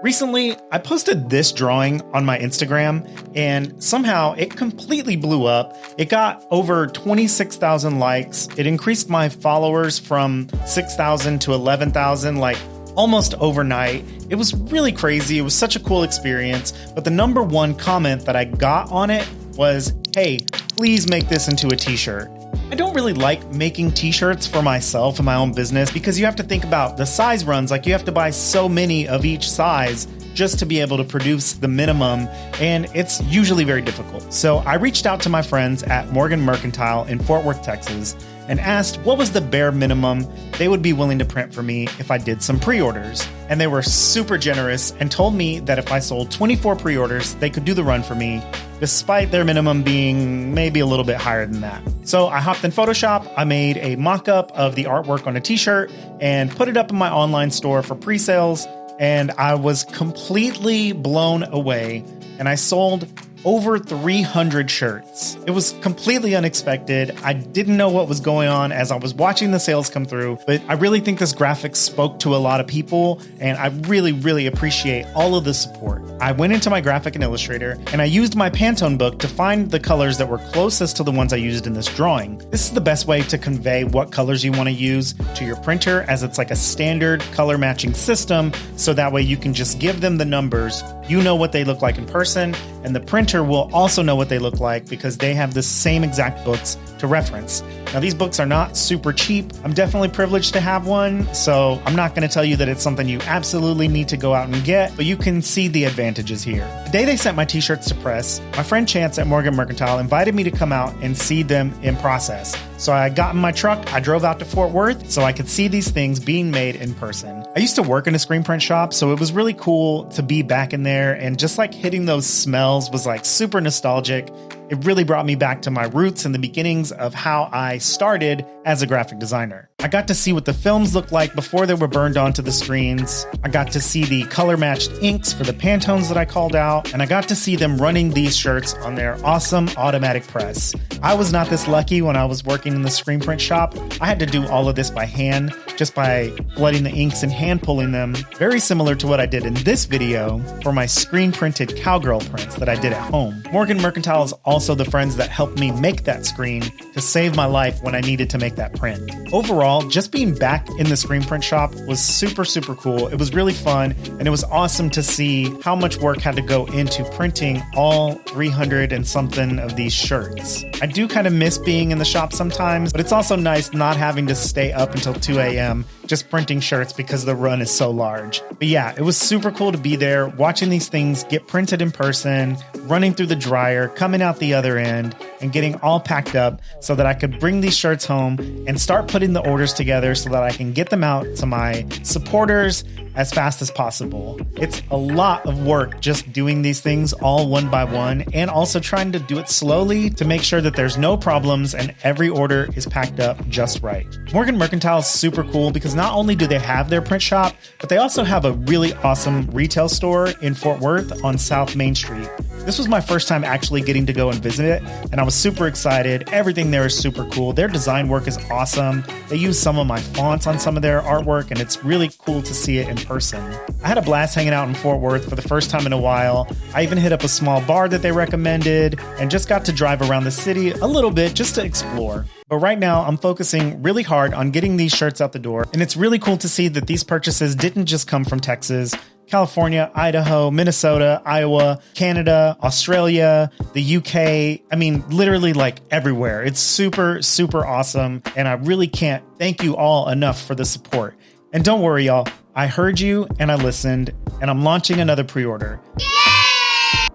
Recently, I posted this drawing on my Instagram and somehow it completely blew up. It got over 26,000 likes. It increased my followers from 6,000 to 11,000, like almost overnight. It was really crazy. It was such a cool experience. But the number one comment that I got on it was, "Hey, please make this into a t-shirt." I don't really like making t-shirts for myself and my own business because you have to think about the size runs. Like you have to buy so many of each size just to be able to produce the minimum, and it's usually very difficult. So I reached out to my friends at Morgan Mercantile in Fort Worth, Texas, and asked what was the bare minimum they would be willing to print for me if I did some pre-orders. And they were super generous and told me that if I sold 24 pre-orders, they could do the run for me, despite their minimum being maybe a little bit higher than that. So I hopped in Photoshop, I made a mock-up of the artwork on a t-shirt and put it up in my online store for pre-sales, and I was completely blown away, and I sold over 300 shirts. It was completely unexpected. I didn't know what was going on as I was watching the sales come through, but I really think this graphic spoke to a lot of people, and I really, really appreciate all of the support. I went into my graphic and Illustrator, and I used my Pantone book to find the colors that were closest to the ones I used in this drawing. This is the best way to convey what colors you want to use to your printer, as it's like a standard color matching system, so that way you can just give them the numbers, you know what they look like in person, and the printer will also know what they look like because they have the same exact books to reference. Now, these books are not super cheap. I'm definitely privileged to have one, so I'm not going to tell you that it's something you absolutely need to go out and get, but you can see the advantages here. The day they sent my t-shirts to press, my friend Chance at Morgan Mercantile invited me to come out and see them in process. So I got in my truck, I drove out to Fort Worth so I could see these things being made in person. I used to work in a screen print shop, so it was really cool to be back in there, and just like hitting those smells was like super nostalgic. It really brought me back to my roots and the beginnings of how I started as a graphic designer. I got to see what the films looked like before they were burned onto the screens. I got to see the color matched inks for the Pantones that I called out, and I got to see them running these shirts on their awesome automatic press. I was not this lucky when I was working in the screen print shop. I had to do all of this by hand, just by flooding the inks and hand pulling them, very similar to what I did in this video for my screen printed cowgirl prints that I did at home. Morgan Mercantile is also the friends that helped me make that screen to save my life when I needed to make that print. Overall, just being back in the screen print shop was super, super cool. It was really fun, and it was awesome to see how much work had to go into printing all 300 and something of these shirts. I do kind of miss being in the shop sometimes, but it's also nice not having to stay up until 2 a.m. just printing shirts because the run is so large. But yeah, it was super cool to be there, watching these things get printed in person, running through the dryer, coming out the other end, and getting all packed up so that I could bring these shirts home and start putting the orders together so that I can get them out to my supporters as fast as possible. It's a lot of work just doing these things all one by one, and also trying to do it slowly to make sure that there's no problems and every order is packed up just right. Morgan Mercantile is super cool because not only do they have their print shop, but they also have a really awesome retail store in Fort Worth on South Main Street. This was my first time actually getting to go and visit it, and I was super excited. Everything there is super cool. Their design work is awesome. They use some of my fonts on some of their artwork, and it's really cool to see it in person. I had a blast hanging out in Fort Worth for the first time in a while. I even hit up a small bar that they recommended and just got to drive around the city a little bit just to explore. But right now, I'm focusing really hard on getting these shirts out the door, and it's really cool to see that these purchases didn't just come from Texas, California, Idaho, Minnesota, Iowa, Canada, Australia, the UK. I mean, literally like everywhere. It's super, super awesome, and I really can't thank you all enough for the support. And don't worry, y'all. I heard you and I listened, and I'm launching another pre-order. Yay!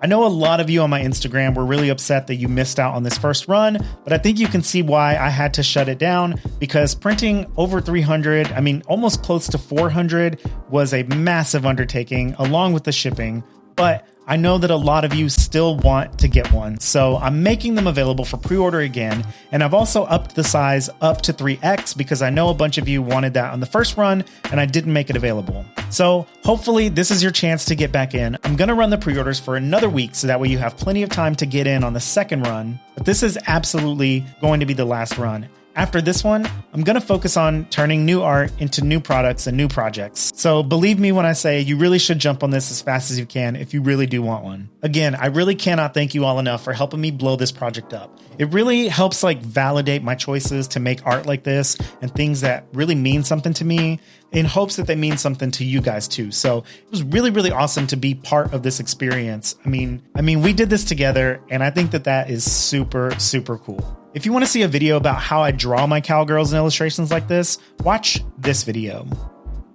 I know a lot of you on my Instagram were really upset that you missed out on this first run, but I think you can see why I had to shut it down, because printing over 300, I mean, almost close to 400 was a massive undertaking along with the shipping. But I know that a lot of you still want to get one, so I'm making them available for pre-order again, and I've also upped the size up to 3X because I know a bunch of you wanted that on the first run and I didn't make it available. So hopefully this is your chance to get back in. I'm going to run the pre-orders for another week so that way you have plenty of time to get in on the second run, but this is absolutely going to be the last run. After this one, I'm going to focus on turning new art into new products and new projects. So believe me when I say you really should jump on this as fast as you can if you really do want one. Again, I really cannot thank you all enough for helping me blow this project up. It really helps validate my choices to make art like this and things that really mean something to me, in hopes that they mean something to you guys too. So it was really, really awesome to be part of this experience. I mean, we did this together, and I think that is super, super cool. If you want to see a video about how I draw my cowgirls and illustrations like this, watch this video.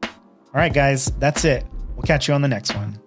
All right, guys, that's it. We'll catch you on the next one.